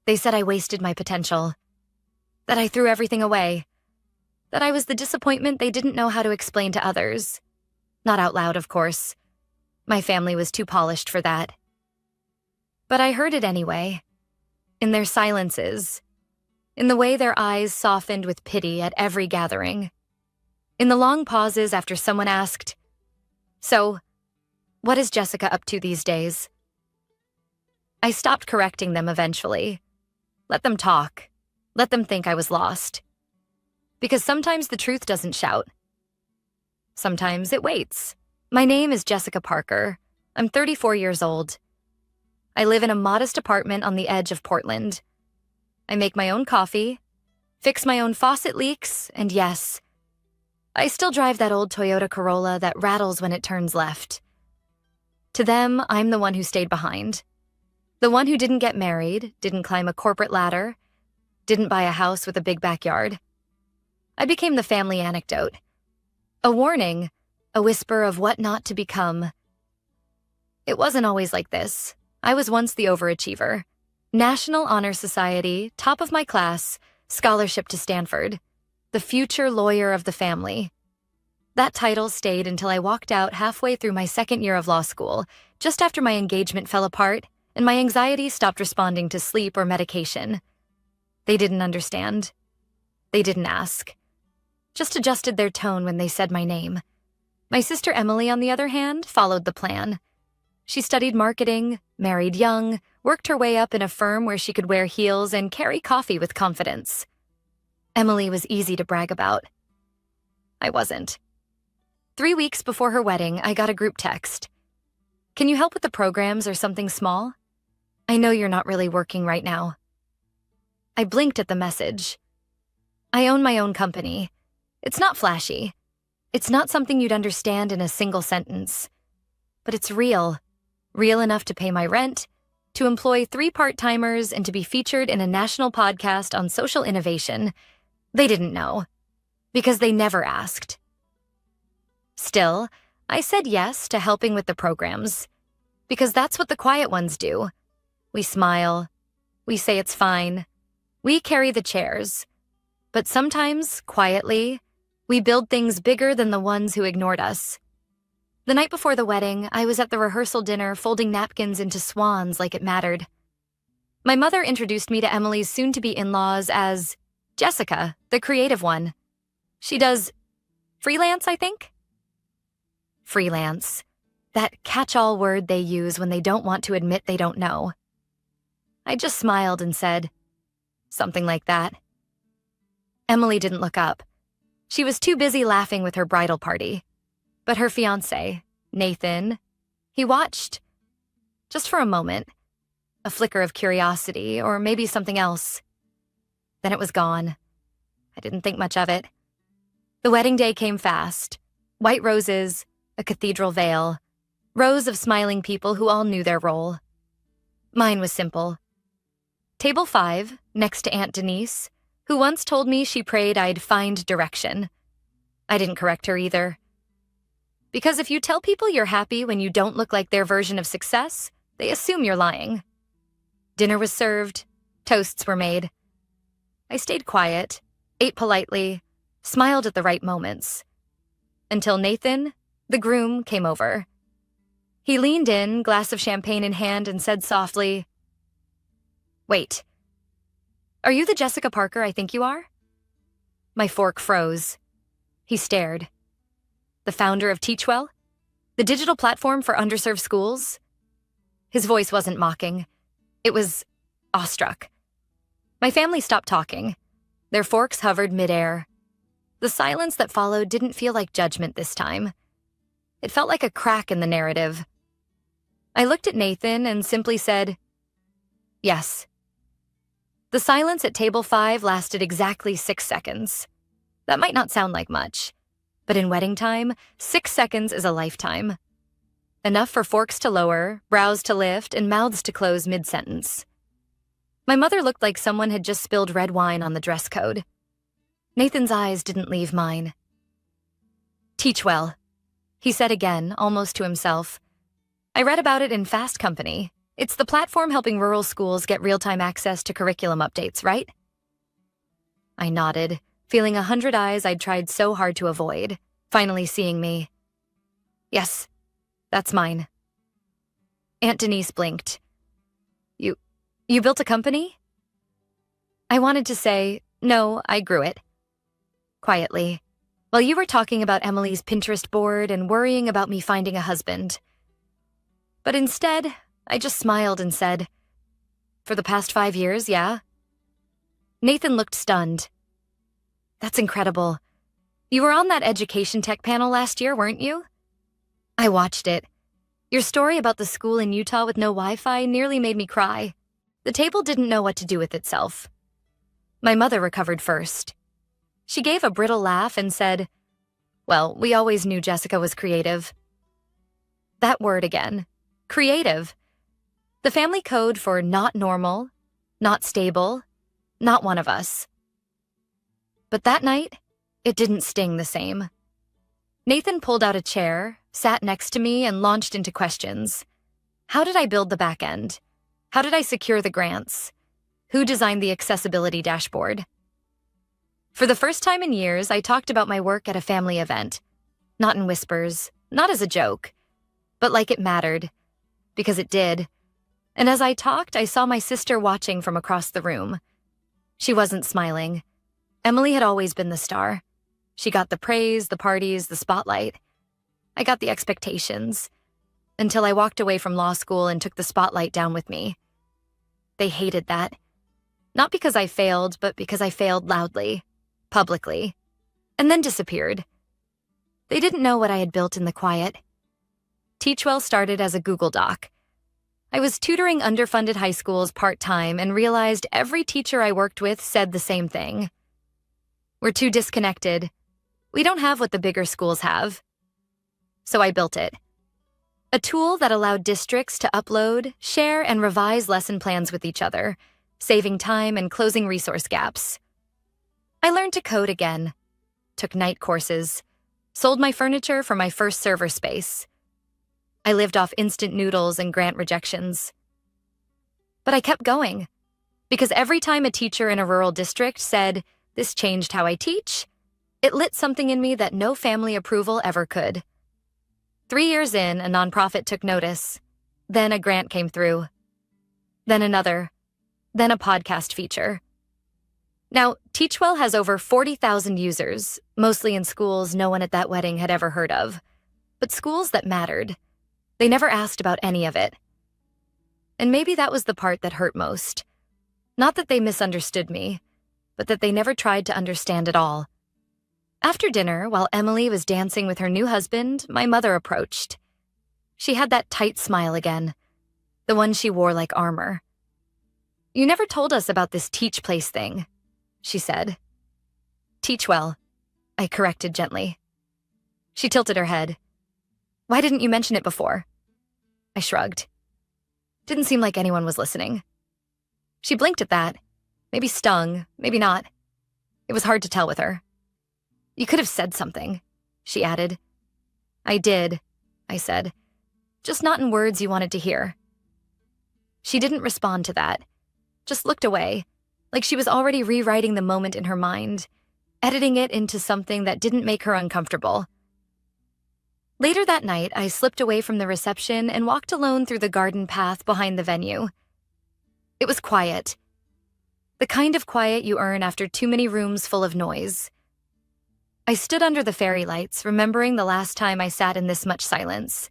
They said I wasted my potential, that I threw everything away, that I was the disappointment they didn't know how to explain to others. Not out loud, of course. My family was too polished for that. But I heard it anyway, in their silences, in the way their eyes softened with pity at every gathering, in the long pauses after someone asked, "So, what is Jessica up to these days?" I stopped correcting them eventually. Let them talk. Let them think I was lost. Because sometimes the truth doesn't shout. Sometimes it waits. My name is Jessica Parker. I'm 34 years old. I live in a modest apartment on the edge of Portland. I make my own coffee, fix my own faucet leaks, and yes, I still drive that old Toyota Corolla that rattles when it turns left. To them, I'm the one who stayed behind. The one who didn't get married, didn't climb a corporate ladder, didn't buy a house with a big backyard. I became the family anecdote. A warning, a whisper of what not to become. It wasn't always like this. I was once the overachiever. National Honor Society, top of my class, scholarship to Stanford. The future lawyer of the family. That title stayed until I walked out halfway through my second year of law school, just after my engagement fell apart and my anxiety stopped responding to sleep or medication. They didn't understand. They didn't ask. Just adjusted their tone when they said my name. My sister Emily, on the other hand, followed the plan. She studied marketing, married young, worked her way up in a firm where she could wear heels and carry coffee with confidence. Emily was easy to brag about. I wasn't. 3 weeks before her wedding, I got a group text. "Can you help with the programs or something small? I know you're not really working right now." I blinked at the message. I own my own company. It's not flashy. It's not something you'd understand in a single sentence. But it's real. Real enough to pay my rent, to employ 3 part-timers, and to be featured in a national podcast on social innovation. They didn't know, because they never asked. Still, I said yes to helping with the programs, because that's what the quiet ones do. We smile. We say it's fine. We carry the chairs. But sometimes, quietly, we build things bigger than the ones who ignored us. The night before the wedding, I was at the rehearsal dinner folding napkins into swans like it mattered. My mother introduced me to Emily's soon-to-be in-laws as Jessica, the creative one. She does freelance, I think? Freelance. That catch-all word they use when they don't want to admit they don't know. I just smiled and said, something like that. Emily didn't look up. She was too busy laughing with her bridal party. But her fiancé, Nathan, he watched. Just for a moment. A flicker of curiosity, or maybe something else. Then it was gone. I didn't think much of it. The wedding day came fast. White roses, a cathedral veil, rows of smiling people who all knew their role. Mine was simple. Table 5, next to Aunt Denise, who once told me she prayed I'd find direction. I didn't correct her either. Because if you tell people you're happy when you don't look like their version of success, they assume you're lying. Dinner was served. Toasts were made. I stayed quiet, ate politely, smiled at the right moments. Until Nathan, the groom, came over. He leaned in, glass of champagne in hand, and said softly, "Wait. Are you the Jessica Parker I think you are?" My fork froze. He stared. The founder of Teachwell? The digital platform for underserved schools? His voice wasn't mocking. It was awestruck. My family stopped talking. Their forks hovered midair. The silence that followed didn't feel like judgment this time. It felt like a crack in the narrative. I looked at Nathan and simply said, "Yes." The silence at table 5 lasted exactly 6 seconds. That might not sound like much, but in wedding time, 6 seconds is a lifetime. Enough for forks to lower, brows to lift, and mouths to close mid-sentence. My mother looked like someone had just spilled red wine on the dress code. Nathan's eyes didn't leave mine. "Teachwell," he said again, almost to himself. "I read about it in Fast Company. It's the platform helping rural schools get real-time access to curriculum updates, right? I nodded, feeling 100 eyes I'd tried so hard to avoid, finally seeing me. Yes, that's mine. Aunt Denise blinked. You built a company? I wanted to say, no, I grew it. Quietly, while you were talking about Emily's Pinterest board and worrying about me finding a husband. But instead, I just smiled and said, for the past 5 years, yeah? Nathan looked stunned. That's incredible. You were on that education tech panel last year, weren't you? I watched it. Your story about the school in Utah with no Wi-Fi nearly made me cry. The table didn't know what to do with itself. My mother recovered first. She gave a brittle laugh and said, well, we always knew Jessica was creative. That word again. Creative. The family code for not normal, not stable, not one of us. But that night, it didn't sting the same. Nathan pulled out a chair, sat next to me, and launched into questions. How did I build the back end? How did I secure the grants? Who designed the accessibility dashboard? For the first time in years, I talked about my work at a family event. Not in whispers, not as a joke, but like it mattered, because it did. And as I talked, I saw my sister watching from across the room. She wasn't smiling. Emily had always been the star. She got the praise, the parties, the spotlight. I got the expectations, until I walked away from law school and took the spotlight down with me. They hated that. Not because I failed, but because I failed loudly, publicly, and then disappeared. They didn't know what I had built in the quiet. Teachwell started as a Google Doc. I was tutoring underfunded high schools part-time and realized every teacher I worked with said the same thing. We're too disconnected. We don't have what the bigger schools have. So I built it. A tool that allowed districts to upload, share, and revise lesson plans with each other, saving time and closing resource gaps. I learned to code again, took night courses, sold my furniture for my first server space. I lived off instant noodles and grant rejections. But I kept going, because every time a teacher in a rural district said, "This changed how I teach," it lit something in me that no family approval ever could. 3 years in, a nonprofit took notice. Then a grant came through. Then another. Then a podcast feature. Now, Teachwell has over 40,000 users, mostly in schools no one at that wedding had ever heard of. But schools that mattered. They never asked about any of it. And maybe that was the part that hurt most. Not that they misunderstood me, but that they never tried to understand at all. After dinner, while Emily was dancing with her new husband, my mother approached. She had that tight smile again, the one she wore like armor. "You never told us about this Teach Place thing," she said. "Teachwell," I corrected gently. She tilted her head. "Why didn't you mention it before?" I shrugged. Didn't seem like anyone was listening. She blinked at that, maybe stung, maybe not. It was hard to tell with her. "You could have said something," she added. "I did," I said, "just not in words you wanted to hear." She didn't respond to that, just looked away, like she was already rewriting the moment in her mind, editing it into something that didn't make her uncomfortable. Later that night, I slipped away from the reception and walked alone through the garden path behind the venue. It was quiet. The kind of quiet you earn after too many rooms full of noise. I stood under the fairy lights, remembering the last time I sat in this much silence.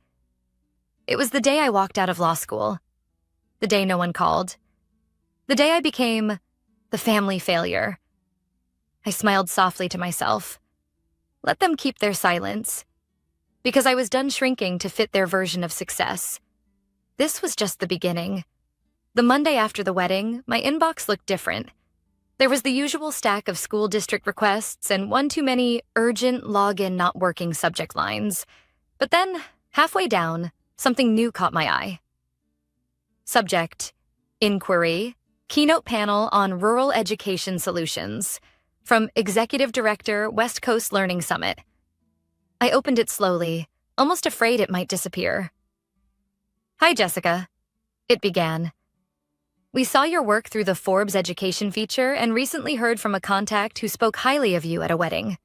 It was the day I walked out of law school. The day no one called. The day I became the family failure. I smiled softly to myself. Let them keep their silence. Because I was done shrinking to fit their version of success. This was just the beginning. The Monday after the wedding, my inbox looked different. There was the usual stack of school district requests and one too many urgent login not working subject lines. But then, halfway down, something new caught my eye. Subject: Inquiry, Keynote Panel on Rural Education Solutions, from Executive Director, West Coast Learning Summit. I opened it slowly, almost afraid it might disappear. "Hi, Jessica." It began. We saw your work through the Forbes education feature and recently heard from a contact who spoke highly of you at a wedding.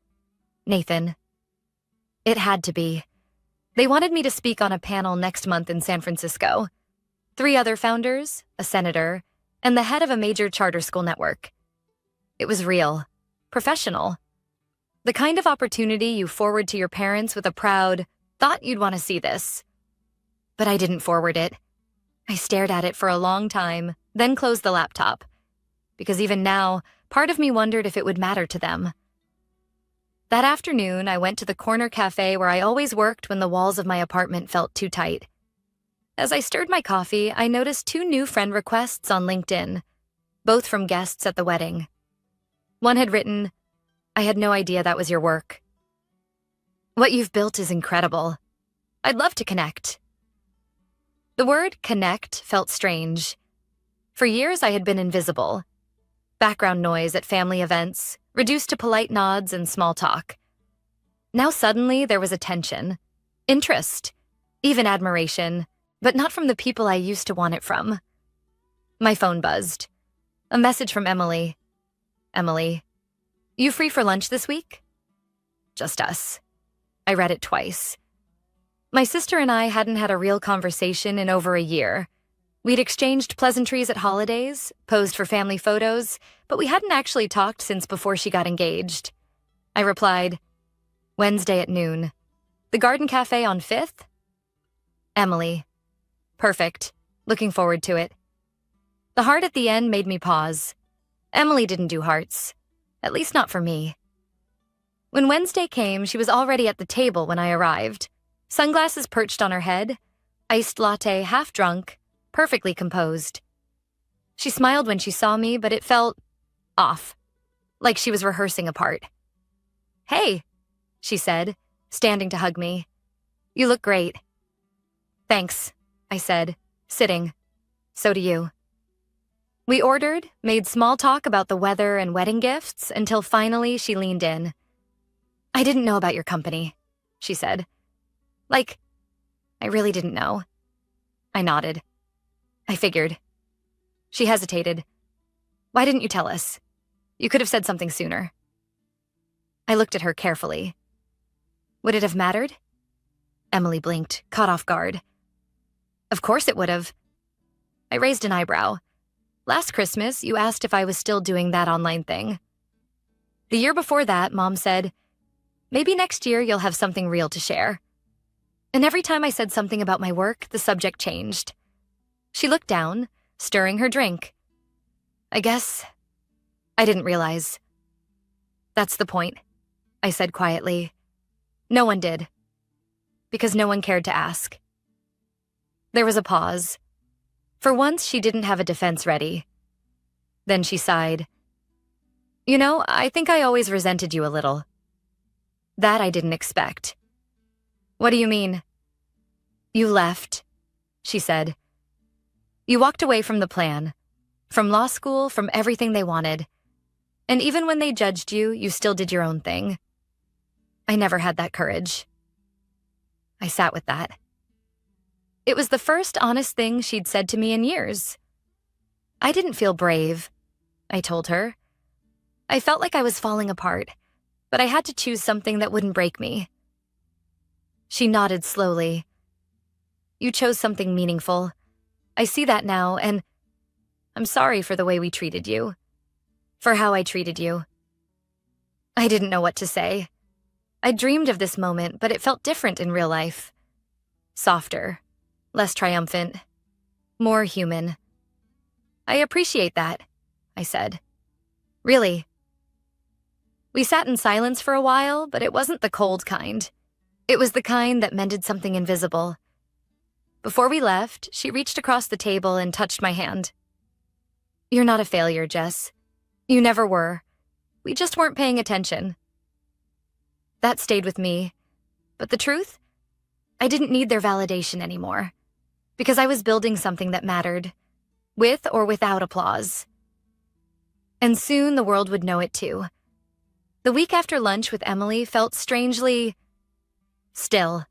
Nathan. It had to be. They wanted me to speak on a panel next month in San Francisco. 3 other founders, a senator, and the head of a major charter school network. It was real, professional. The kind of opportunity you forward to your parents with a proud, "thought you'd want to see this." But I didn't forward it. I stared at it for a long time, then closed the laptop. Because even now, part of me wondered if it would matter to them. That afternoon, I went to the corner cafe where I always worked when the walls of my apartment felt too tight. As I stirred my coffee, I noticed 2 new friend requests on LinkedIn, both from guests at the wedding. One had written, "I had no idea that was your work. What you've built is incredible. I'd love to connect." The word connect felt strange. For years, I had been invisible. Background noise at family events, reduced to polite nods and small talk. Now suddenly, there was attention, interest, even admiration, but not from the people I used to want it from. My phone buzzed. A message from Emily. "Emily, you free for lunch this week?" Just us. I read it twice. My sister and I hadn't had a real conversation in over a year. We'd exchanged pleasantries at holidays, posed for family photos, but we hadn't actually talked since before she got engaged. I replied, "Wednesday at noon. The Garden Cafe on 5th? Emily. Perfect. Looking forward to it." The heart at the end made me pause. Emily didn't do hearts. At least not for me. When Wednesday came, she was already at the table when I arrived. Sunglasses perched on her head, iced latte half drunk, perfectly composed. She smiled when she saw me, but it felt off, like she was rehearsing a part. "Hey," she said, standing to hug me. "You look great." "Thanks," I said, sitting. "So do you." We ordered, made small talk about the weather and wedding gifts until finally she leaned in. "I didn't know about your company," she said. "Like, I really didn't know." I nodded. "I figured." She hesitated. "Why didn't you tell us? You could have said something sooner." I looked at her carefully. "Would it have mattered?" Emily blinked, caught off guard. "Of course it would have." I raised an eyebrow. "Last Christmas, you asked if I was still doing that online thing. The year before that, Mom said, 'Maybe next year you'll have something real to share.' And every time I said something about my work, the subject changed." She looked down, stirring her drink. "I guess I didn't realize." "That's the point," I said quietly. "No one did. Because no one cared to ask." There was a pause. For once, she didn't have a defense ready. Then she sighed. "You know, I think I always resented you a little." That I didn't expect. "What do you mean?" "You left," she said. "You walked away from the plan, from law school, from everything they wanted. And even when they judged you, you still did your own thing. I never had that courage." I sat with that. It was the first honest thing she'd said to me in years. "I didn't feel brave," I told her. "I felt like I was falling apart, but I had to choose something that wouldn't break me." She nodded slowly. "You chose something meaningful. I see that now, and I'm sorry for the way we treated you. For how I treated you." I didn't know what to say. I dreamed of this moment, but it felt different in real life. Softer, less triumphant, more human. "I appreciate that," I said. "Really." We sat in silence for a while, but it wasn't the cold kind. It was the kind that mended something invisible. Before we left, she reached across the table and touched my hand. "You're not a failure, Jess. You never were. We just weren't paying attention." That stayed with me. But the truth? I didn't need their validation anymore. Because I was building something that mattered, with or without applause. And soon the world would know it too. The week after lunch with Emily felt strangely still.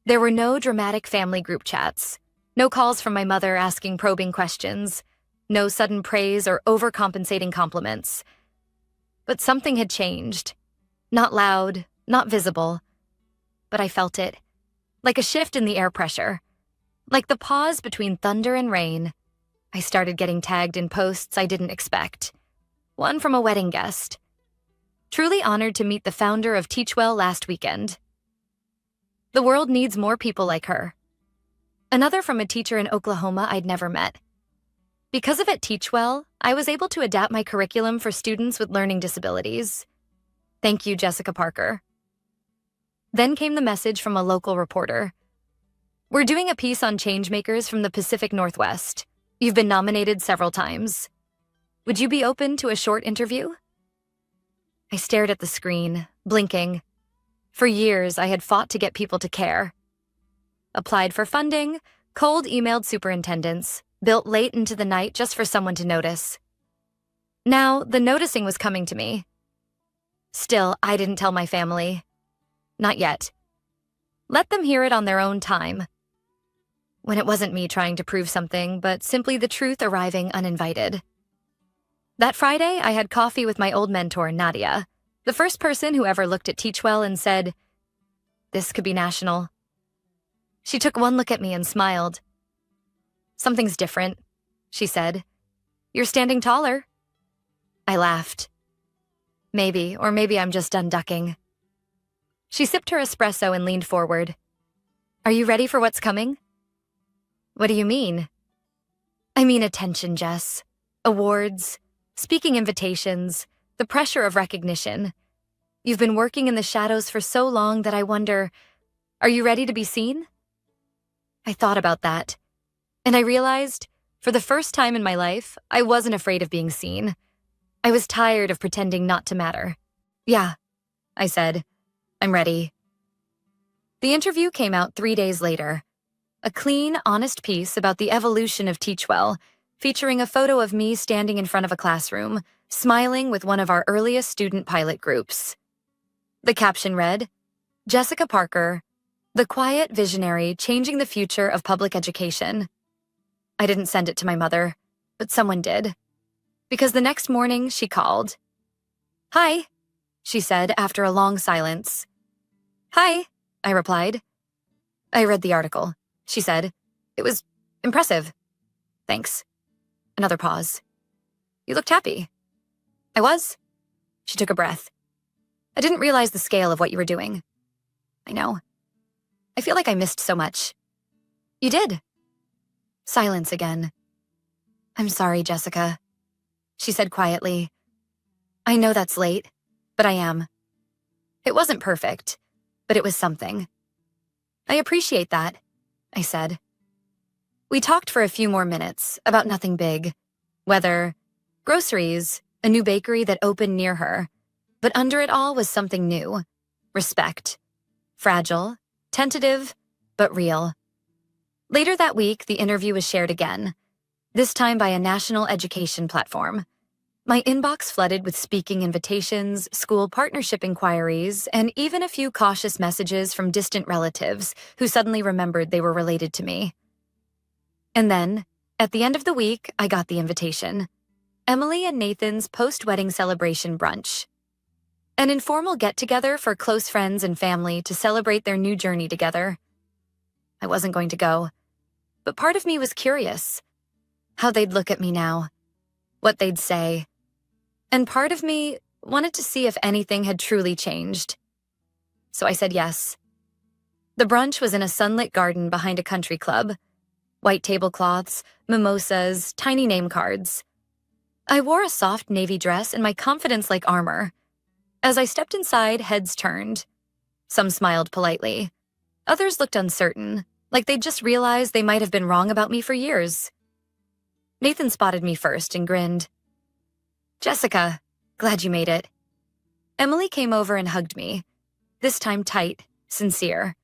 There were no dramatic family group chats, No calls from my mother asking probing questions. No sudden praise or overcompensating compliments. But something had changed. Not loud, not visible. But I felt it. Like a shift in the air pressure. Like the pause between thunder and rain. I started getting tagged in posts I didn't expect. One from a wedding guest. Truly honored to meet the founder of Teachwell last weekend. The world needs more people like her. Another from a teacher in Oklahoma I'd never met. Because of it, Teachwell, I was able to adapt my curriculum for students with learning disabilities. Thank you, Jessica Parker. Then came the message from a local reporter. We're doing a piece on changemakers from the Pacific Northwest. You've been nominated several times. Would you be open to a short interview? I stared at the screen, blinking. For years, I had fought to get people to care. Applied for funding, cold emailed superintendents, built late into the night just for someone to notice. Now, the noticing was coming to me. Still, I didn't tell my family. Not yet. Let them hear it on their own time. When it wasn't me trying to prove something, but simply the truth arriving uninvited. That Friday, I had coffee with my old mentor, Nadia, the first person who ever looked at Teachwell and said, "This could be national." She took one look at me and smiled. "Something's different," she said. "You're standing taller." I laughed. Maybe, or maybe I'm just done ducking. She sipped her espresso and leaned forward. "Are you ready for what's coming?" "What do you mean?" "I mean attention, Jess. Awards, speaking invitations, the pressure of recognition. You've been working in the shadows for so long that I wonder, are you ready to be seen?" I thought about that, and I realized, for the first time in my life, I wasn't afraid of being seen. I was tired of pretending not to matter. "Yeah," I said. "I'm ready." The interview came out 3 days later. A clean, honest piece about the evolution of Teachwell, featuring a photo of me standing in front of a classroom, smiling with one of our earliest student pilot groups. The caption read, "Jessica Parker, the quiet visionary changing the future of public education." I didn't send it to my mother, but someone did. Because the next morning, she called. "Hi," she said after a long silence. "Hi," I replied. "I read the article," she said. "It was impressive." "Thanks." Another pause. "You looked happy." "I was." She took a breath. "I didn't realize the scale of what you were doing." "I know. I feel like I missed so much." "You did." Silence again. "I'm sorry, Jessica," she said quietly. "I know that's late, but I am. It wasn't perfect, but it was something." "I appreciate that," I said. We talked for a few more minutes about nothing big. Weather, groceries, a new bakery that opened near her. But under it all was something new. Respect. Fragile, tentative, but real. Later that week, the interview was shared again, this time by a national education platform. My inbox flooded with speaking invitations, school partnership inquiries, and even a few cautious messages from distant relatives who suddenly remembered they were related to me. And then, at the end of the week, I got the invitation. Emily and Nathan's post-wedding celebration brunch. An informal get-together for close friends and family to celebrate their new journey together. I wasn't going to go, but part of me was curious. How they'd look at me now. What they'd say. And part of me wanted to see if anything had truly changed. So I said yes. The brunch was in a sunlit garden behind a country club. White tablecloths, mimosas, tiny name cards. I wore a soft navy dress and my confidence like armor. As I stepped inside, heads turned. Some smiled politely. Others looked uncertain, like they'd just realized they might have been wrong about me for years. Nathan spotted me first and grinned. "Jessica, glad you made it." Emily came over and hugged me, this time tight, sincere.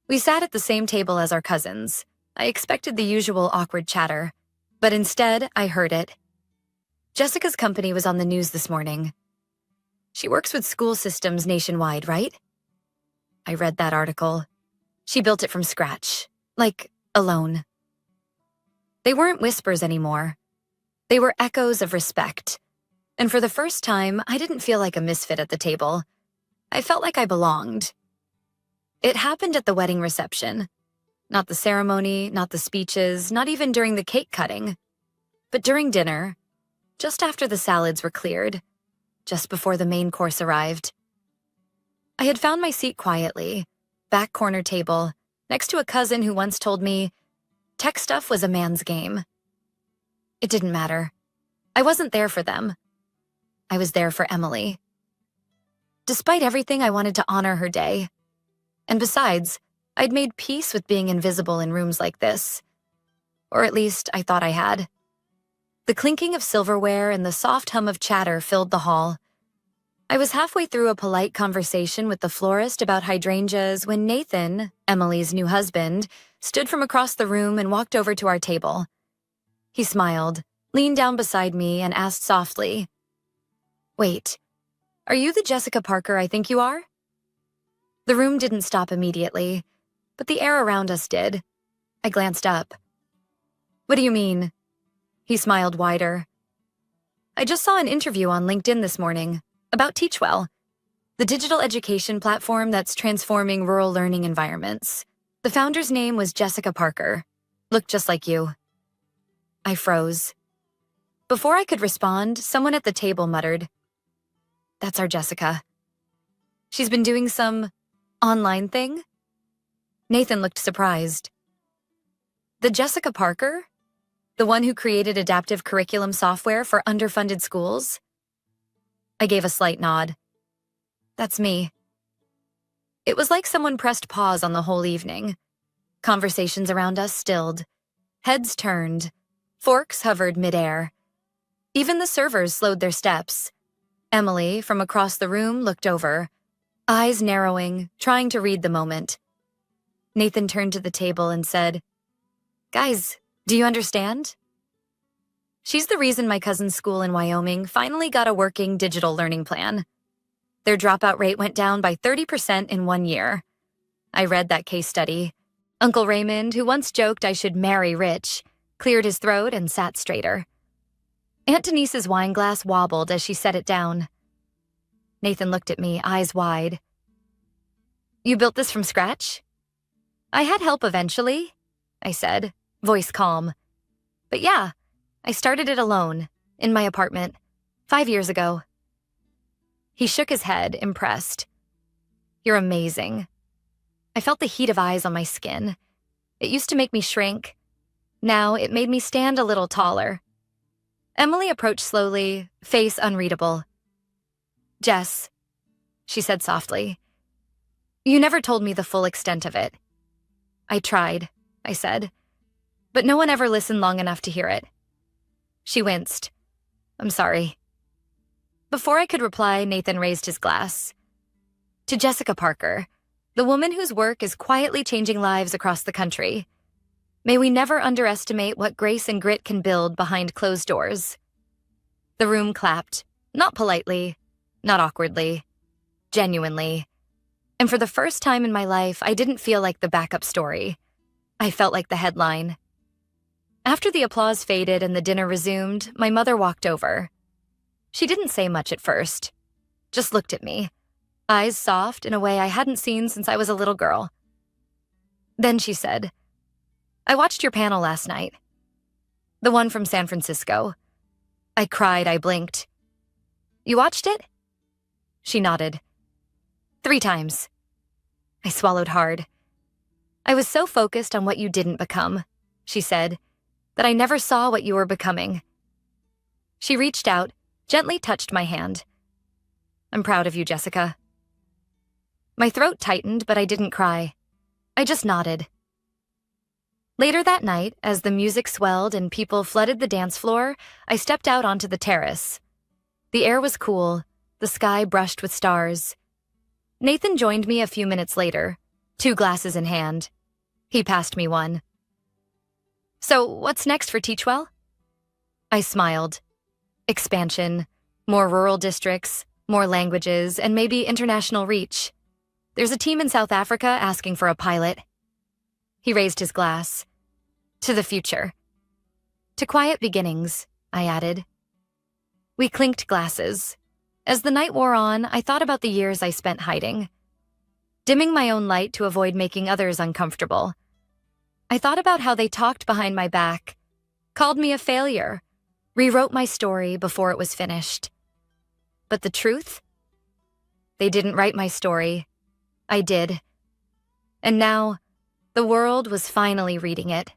We sat at the same table as our cousins. I expected the usual awkward chatter, but instead, I heard it. Jessica's company was on the news this morning. She works with school systems nationwide, right? I read that article. She built it from scratch, like alone. They weren't whispers anymore. They were echoes of respect. And for the first time, I didn't feel like a misfit at the table. I felt like I belonged. It happened at the wedding reception. Not the ceremony, not the speeches, not even during the cake cutting. But during dinner, just after the salads were cleared, just before the main course arrived. I had found my seat quietly, back corner table, next to a cousin who once told me, tech stuff was a man's game. It didn't matter. I wasn't there for them. I was there for Emily. Despite everything, I wanted to honor her day. And besides, I'd made peace with being invisible in rooms like this. Or at least, I thought I had. The clinking of silverware and the soft hum of chatter filled the hall. I was halfway through a polite conversation with the florist about hydrangeas when Nathan, Emily's new husband, stood from across the room and walked over to our table. He smiled, leaned down beside me, and asked softly, "Wait, are you the Jessica Parker I think you are?" The room didn't stop immediately, but the air around us did. I glanced up. "What do you mean?" He smiled wider. "I just saw an interview on LinkedIn this morning about Teachwell, the digital education platform that's transforming rural learning environments. The founder's name was Jessica Parker. Looked just like you." I froze. Before I could respond, someone at the table muttered, "That's our Jessica. She's been doing some online thing?" Nathan looked surprised. "The Jessica Parker? The one who created adaptive curriculum software for underfunded schools?" I gave a slight nod. "That's me." It was like someone pressed pause on the whole evening. Conversations around us stilled. Heads turned. Forks hovered midair. Even the servers slowed their steps. Emily, from across the room, looked over, eyes narrowing, trying to read the moment. Nathan turned to the table and said, "Guys, do you understand? She's the reason my cousin's school in Wyoming finally got a working digital learning plan. Their dropout rate went down by 30% in 1 year. I read that case study. Uncle Raymond, who once joked I should marry rich, cleared his throat and sat straighter. Aunt Denise's wine glass wobbled as she set it down. Nathan looked at me, eyes wide. "You built this from scratch?" "I had help eventually," I said, voice calm. "But yeah, I started it alone, in my apartment, 5 years ago." He shook his head, impressed. "You're amazing." I felt the heat of eyes on my skin. It used to make me shrink. Now it made me stand a little taller. Emily approached slowly, face unreadable. "Jess," she said softly, "you never told me the full extent of it." "I tried," I said, "but no one ever listened long enough to hear it." She winced. "I'm sorry." Before I could reply, Nathan raised his glass. "To Jessica Parker, the woman whose work is quietly changing lives across the country. May we never underestimate what grace and grit can build behind closed doors." The room clapped, not politely, not awkwardly, genuinely. And for the first time in my life, I didn't feel like the backup story. I felt like the headline. After the applause faded and the dinner resumed, my mother walked over. She didn't say much at first, just looked at me, eyes soft in a way I hadn't seen since I was a little girl. Then she said, "I watched your panel last night. The one from San Francisco." I cried, I blinked. "You watched it?" She nodded. 3 times. I swallowed hard. "I was so focused on what you didn't become," she said, "that I never saw what you were becoming." She reached out, gently touched my hand. "I'm proud of you, Jessica." My throat tightened, but I didn't cry. I just nodded. Later that night, as the music swelled and people flooded the dance floor, I stepped out onto the terrace. The air was cool, the sky brushed with stars. Nathan joined me a few minutes later, 2 glasses in hand. He passed me one. "So, what's next for Teachwell?" I smiled. Expansion, more rural districts, more languages, and maybe international reach. There's a team in South Africa asking for a pilot. He raised his glass. To the future. To quiet beginnings, I added. We clinked glasses. As the night wore on, I thought about the years I spent hiding, dimming my own light to avoid making others uncomfortable. I thought about how they talked behind my back, called me a failure, rewrote my story before it was finished. But the truth? They didn't write my story. I did. And now, the world was finally reading it.